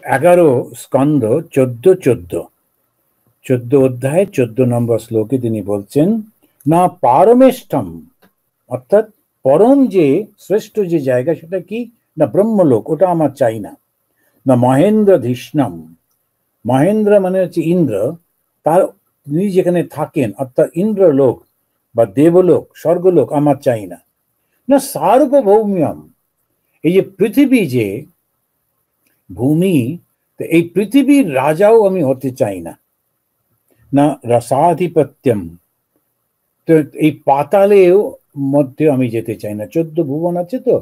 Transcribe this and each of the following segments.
11 স্কন্ধ 14 অধ্যায় 14 নম্বর শ্লোকে তিনি বলছেন, না পারমেষ্টম, অর্থাৎ পরম যে শ্রেষ্ঠ যে জায়গা সেটা কি না ব্রহ্মলোক, ওটা আমার চাই না। না মহেন্দ্র ধিষ্ণম, মহেন্দ্র মানে হচ্ছে ইন্দ্র, তার তিনি যেখানে থাকেন অর্থাৎ ইন্দ্রলোক বা দেবলোক স্বর্গলোক আমার চাই না। না সার্বভৌম্যম, এই যে পৃথিবী যে ভূমি, এই পৃথিবীর রাজাও আমি হতে চাই না। না রসাধিপত্যম, তো এই পাতালেও মধ্যে আমি যেতে চাই না। 14 ভুবন আছে তো,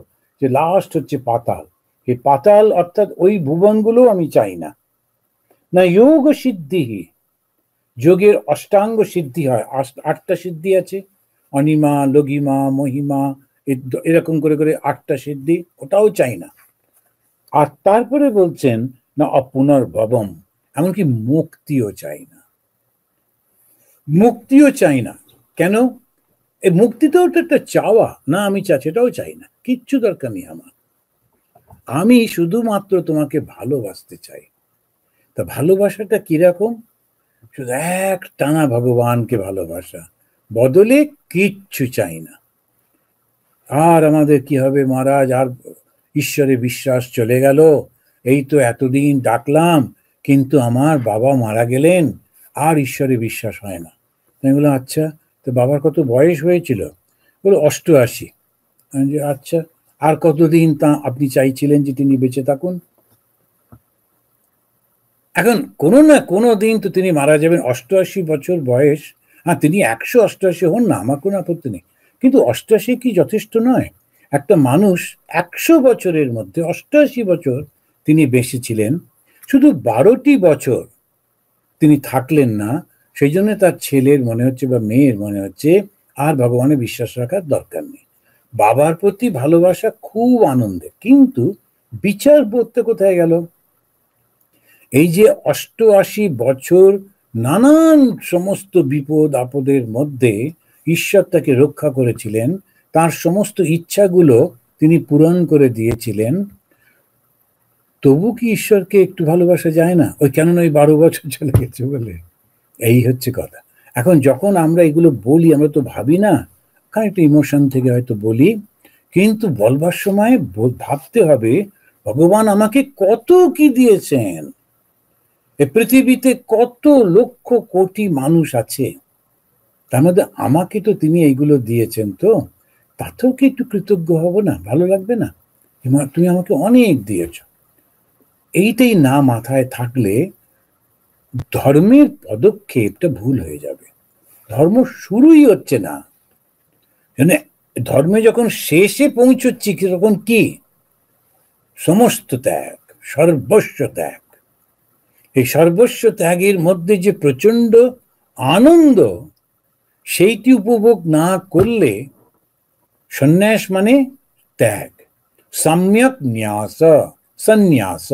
যে লাস্ট হচ্ছে পাতাল, এই পাতাল অর্থাৎ ওই ভুবনগুলো আমি চাই না। না যোগ সিদ্ধি, যোগের অষ্টাঙ্গ সিদ্ধি হয়, 8টা সিদ্ধি আছে, অনিমা লঘিমা মহিমা, এরকম করে করে 8টা সিদ্ধি, ওটাও চাই না। আর তারপরে বলছেন না অপুনর্ভবম, এমনকি মুক্তিও চাই না, মুক্তিও চাই না। কেন? এই মুক্তি তো একটা চাওয়া না, আমি চাচ্ছি এটাও চাই না, কিচ্ছু দরকার নেই আমার, আমি শুধুমাত্র তোমাকে ভালোবাসতে চাই। তা ভালোবাসাটা কিরকম? শুধু এক টানা ভগবানকে ভালোবাসা, বদলে কিচ্ছু চাই না। আর আমাদের কি হবে মহারাজ, আর ঈশ্বরে বিশ্বাস চলে গেল, এই তো এতদিন ডাকলাম কিন্তু আমার বাবা মারা গেলেন, আর ঈশ্বরে বিশ্বাস হয় না। আমি বললাম আচ্ছা, তো বাবার কত বয়স হয়েছিল? বলো 88। আচ্ছা, আর কতদিন তা আপনি চাইছিলেন যে তিনি বেঁচে থাকুন? এখন কোনো না কোনো দিন তো তিনি মারা যাবেন, 88 বছর বয়স। হ্যাঁ, তিনি 188 হন না, আমার কোনো আপত্তি নেই, কিন্তু 88 কি যথেষ্ট নয়? একটা মানুষ 100 বছরের মধ্যে 88 বছর তিনি বেঁচে ছিলেন, শুধু 12টি বছর তিনি থাকলেন না, সেই জন্য তার ছেলের মনে হচ্ছে বা মেয়ের মনে হচ্ছে আর ভগবানের বিশ্বাস রাখার দরকার নেই। বাবার প্রতি ভালোবাসা খুব আনন্দের, কিন্তু বিচার বোধটা কোথায় গেল? এই যে 88 বছর নানান সমস্ত বিপদ আপদের মধ্যে ঈশ্বর তাকে রক্ষা করেছিলেন, তার সমস্ত ইচ্ছাগুলো তিনি পূরণ করে দিয়েছিলেন, তবু কি ঈশ্বরকে একটু ভালোবাসা যায় না? ওই কেননা ওই 12 বছর চলে গেছে বলে। এই হচ্ছে কথা। এখন যখন আমরা এগুলো বলি, আমরা তো ভাবি না, একটা ইমোশন থেকে হয়তো বলি, কিন্তু বলবার সময় ভাবতে হবে ভগবান আমাকে কত কি দিয়েছেন। এই পৃথিবীতে কত লক্ষ কোটি মানুষ আছে, তার মধ্যে আমাকে তো তিনি এইগুলো দিয়েছেন, তো তাতেও কি একটু কৃতজ্ঞ হব না? ভালো লাগবে না? তুমি আমাকে অনেক দিয়েছ। এইটাই না মাথায় থাকলে ধর্মের পদক্ষেপটা ভুল হয়ে যাবে। ধর্ম শুরুই হচ্ছে না, মানে ধর্মে যখন শেষে পৌঁছচ্ছি তখন কি সমস্ত ত্যাগ, সর্বস্ব ত্যাগ। এই সর্বস্ব ত্যাগের মধ্যে যে প্রচন্ড আনন্দ, সেইটি উপভোগ না করলে সন্ন্যাস মানে ত্যাগ। সম্যক ন্যাস, সন্ন্যাস,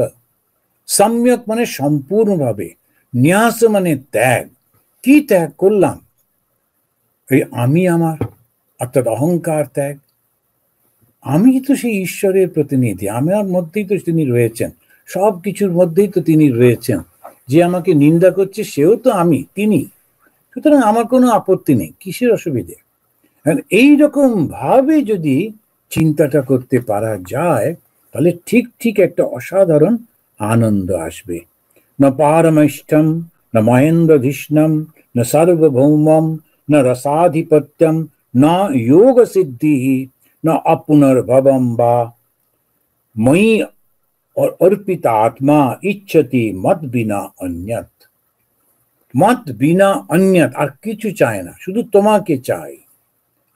সম্যক মানে সম্পূর্ণভাবে, ন্যাস মানে ত্যাগ। কি ত্যাগ করলাম? এই আমি আমার, অর্থাৎ অহংকার ত্যাগ। আমি তো সেই ঈশ্বরের প্রতিনিধি, আমার মধ্যেই তো তিনি রয়েছেন, সব কিছুর মধ্যেই তো তিনি রয়েছেন। যে আমাকে নিন্দা করছে সেও তো আমি, তিনি, সুতরাং আমার কোনো আপত্তি নেই, কিসের অসুবিধে? এইরকম ভাবে যদি চিন্তাটা করতে পারা যায়, তাহলে ঠিক ঠিক একটা অসাধারণ আনন্দ আসবে। না পারমেষ্টম, না মহেন্দ্রধিষ্ণম, না সার্বভৌমম, না রসাধিপত্যম, না যোগ সিদ্ধি, না অপুনর্ভবম বা মই অর্পিত আত্মা ইচ্ছতি মত বিনা অন্যত। মত বিনা অন্যত, আর কিছু চায় না, শুধু তোমাকে চাই,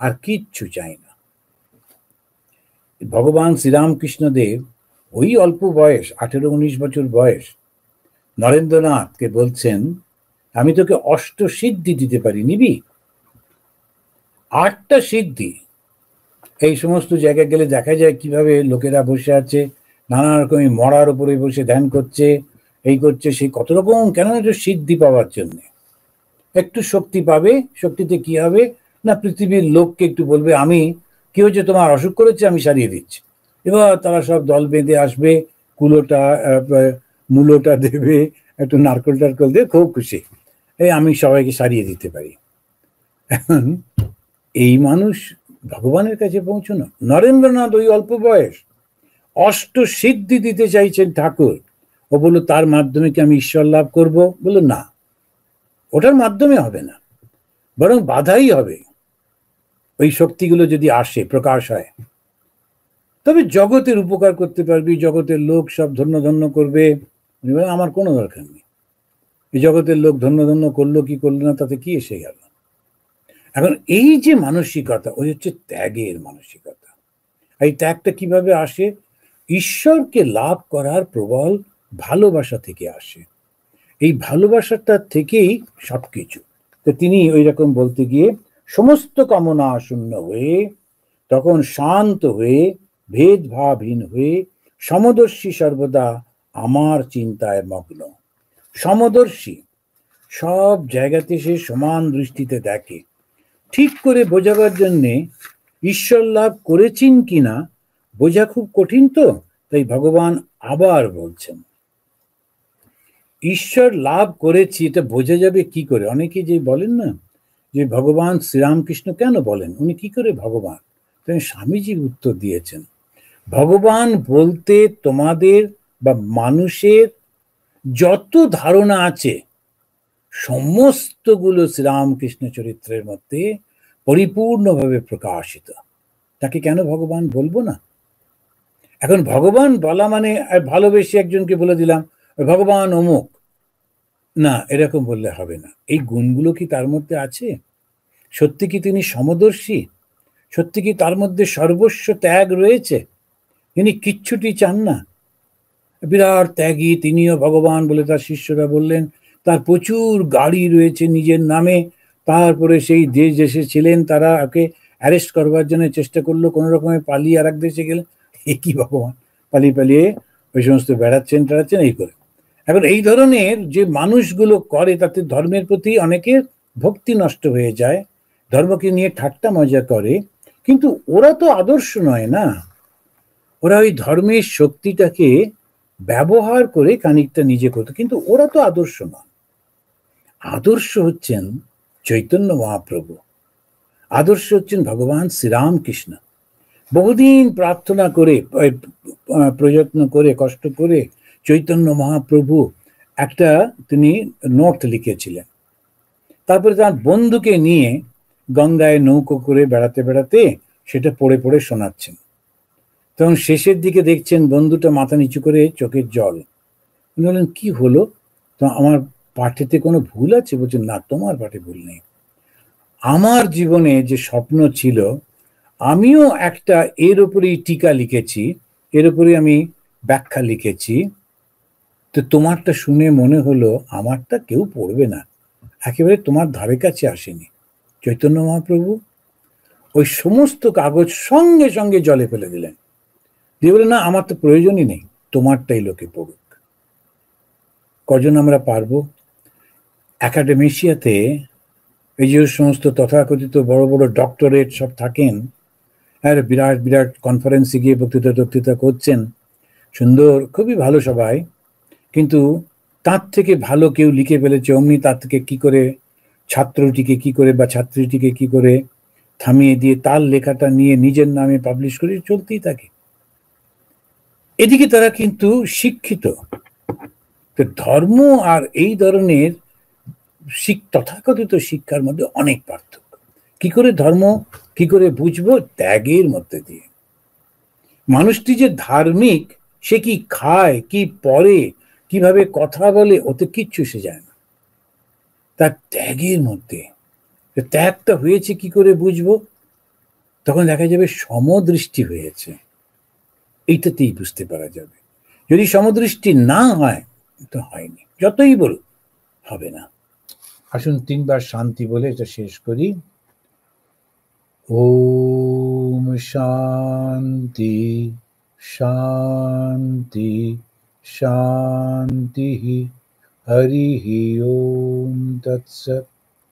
আর কিচ্ছু চাই না। ভগবান শ্রীরামকৃষ্ণ দেব ওই অল্প বয়স, 18-19 বছর বয়স, নরেন্দ্রনাথকে বলছেন আমি তোকে অষ্টসিদ্ধি দিতে পারি, নিবি? 8টা সিদ্ধি। এই সমস্ত জায়গায় গেলে দেখা যায় কিভাবে লোকেরা বসে আছে, নানা রকমের মরার উপরে বসে ধ্যান করছে, এই করছে সেই কত রকম, কেন একটু সিদ্ধি পাওয়ার জন্য। একটু শক্তি পাবে, শক্তিতে কি হবে না পৃথিবীর লোককে একটু বলবে আমি, কি হচ্ছে তোমার অসুখ করেছে, আমি সারিয়ে দিচ্ছি। এবার তারা সব দল বেঁধে আসবে, কুলোটা মূলোটা দেবে, একটু নারকেল টারকেল দিয়ে খুব খুশি, এই আমি সবাইকে সারিয়ে দিতে পারি। এখন এই মানুষ ভগবানের কাছে পৌঁছানো, নরেন্দ্রনাথ ওই অল্প বয়স অষ্টসিদ্ধি দিতে চাইছেন ঠাকুর, ও বলল তার মাধ্যমে কি আমি ঈশ্বর লাভ করব? বললো না, ওটার মাধ্যমে হবে না, বরং বাধাই হবে। ওই শক্তিগুলো যদি আসে, প্রকাশ হয়, তবে জগতের উপকার করতে পারবি, জগতের লোক সব ধন্য ধন্য করবে। আমার কোনো দরকার নেই, এই জগতের লোক ধন্য ধন্য করলো কি করলো না তাতে কি এসে গেল। এখন এই যে মানসিকতা, ওই হচ্ছে ত্যাগের মানসিকতা। এই ত্যাগটা কিভাবে আসে? ঈশ্বরকে লাভ করার প্রবল ভালোবাসা থেকে আসে। এই ভালোবাসাটা থেকেই সবকিছু। তো তিনি ওই রকম বলতে গিয়ে সমস্ত কামনা শূন্য হয়ে, তখন শান্ত হয়ে, ভেদভাবহীন হয়ে, সমদর্শী সর্বদা আমার চিন্তায় মগ্ন। সমদর্শী, সব জায়গাতে সে সমান দৃষ্টিতে দেখে। ঠিক করে বোঝাবার জন্যে ঈশ্বর লাভ করেছেন কিনা বোঝা খুব কঠিন, তো তাই ভগবান আবার বলছেন ঈশ্বর লাভ করেছি, এটা বোঝা যাবে কি করে? অনেকে যে বলেন না যে ভগবান শ্রীরামকৃষ্ণ কেন বলেন, উনি কি করে ভগবান? তাই স্বামীজি উত্তর দিয়েছেন, ভগবান বলতে তোমাদের বা মানুষের যত ধারণা আছে সমস্তগুলো শ্রীরামকৃষ্ণ চরিত্রের মধ্যে পরিপূর্ণভাবে প্রকাশিত। তাকে কেন ভগবান বলবো না? এখন ভগবান বলা মানে ভালোবেসে একজনকে বলে দিলাম ভগবান অমুক, না, এরকম বললে হবে না। এই গুণগুলো কি তার মধ্যে আছে? সত্যি কি তিনি সমদর্শী? সত্যি কি তার মধ্যে সর্বস্ব ত্যাগ রয়েছে? তিনি কিচ্ছুটি চান না, বিরাট ত্যাগী, তিনিও ভগবান বলে তার শিষ্যরা বললেন। তার প্রচুর গাড়ি রয়েছে নিজের নামে। তারপরে সেই দেশ দেশে ছিলেন, তারা ওকে অ্যারেস্ট করবার জন্য চেষ্টা করলো, কোনো রকমে পালিয়ে আর এক দেশে গেলেন। এ কি ভগবান, পালিয়ে পালিয়ে ওই সমস্ত বেড়াচ্ছেন টেড়াচ্ছেন এই করে। এখন এই ধরনের যে মানুষগুলো করে, তাতে ধর্মের প্রতি অনেকের ভক্তি নষ্ট হয়ে যায়, ধর্মকে নিয়ে ঠাট্টা মজা করে। কিন্তু ওরা তো আদর্শ নয় না, ওরা ওই ধর্মের শক্তিটাকে ব্যবহার করে খানিকটা নিজে করতো, কিন্তু ওরা তো আদর্শ নয়। আদর্শ হচ্ছেন চৈতন্য মহাপ্রভু, আদর্শ হচ্ছেন ভগবান শ্রীরামকৃষ্ণ। বহুদিন প্রার্থনা করে, প্রযত্ন করে, কষ্ট করে চৈতন্য মহাপ্রভু একটা তিনি নোট লিখেছিলেন। তারপরে তার বন্ধুকে নিয়ে গঙ্গায় নৌকো করে বেড়াতে বেড়াতে সেটা পড়ে পড়ে শোনাচ্ছেন। তখন শেষের দিকে দেখছেন বন্ধুটা মাথা নিচু করে চোখের জল। উনি বললেন কি হলো, তো আমার পাঠেতে কোনো ভুল আছে? বলছেন না, তোমার পাঠে ভুল নেই। আমার জীবনে যে স্বপ্ন ছিল, আমিও একটা এর উপরেই টিকা লিখেছি, এর উপরে আমি ব্যাখ্যা লিখেছি। তো তোমারটা শুনে মনে হলো আমারটা কেউ পড়বে না, একেবারে তোমার ধারে কাছে আসেনি। চৈতন্য মহাপ্রভু ওই সমস্ত কাগজ সঙ্গে সঙ্গে জলে ফেলে দিলেন, দিয়ে বলে না, আমার তো প্রয়োজনই নেই, তোমারটাই লোকে পড়ুক। কজন আমরা পারবো? একাডেমিশিয়াতে এই যে সমস্ত তথাকথিত বড় বড় ডক্টরেট সব থাকেন, আর বিরাট বিরাট কনফারেন্সে গিয়ে বক্তৃতা করছেন, সুন্দর, খুবই ভালো সবাই, কিন্তু তার থেকে ভালো কেউ লিখে ফেলেছে, অমনি তার থেকে কি করে ছাত্রটিকে কি করে বা ছাত্রীটিকে কি করে থামিয়ে দিয়ে তার লেখাটা নিয়ে নিজের নামে পাবলিশ করে চলতেই থাকে। এদিকে তারা কিন্তু শিক্ষিত। তো ধর্ম আর এই ধরনের তথাকথিত শিক্ষার মধ্যে অনেক পার্থক্য। কি করে ধর্ম কি করে বুঝবো? ত্যাগের মধ্যে দিয়ে। মানুষটি যে ধার্মিক, সে কি খায়, কি পরে, কিভাবে কথা বলে, ওতে কিচ্ছু সে যায় না, তার ত্যাগের মধ্যে। ত্যাগটা হয়েছে কি করে বুঝবো? তখন দেখা যাবে সমদৃষ্টি হয়েছে, এইটাতেই বুঝতে পারা যাবে। যদি সমদৃষ্টি না হয়, তো হয়নি, যতই বলুক হবে না। আসুন তিনবার শান্তি বলে এটা শেষ করি। ওম শান্তি শান্তি শান্তি। হরি ওম তৎসৎ।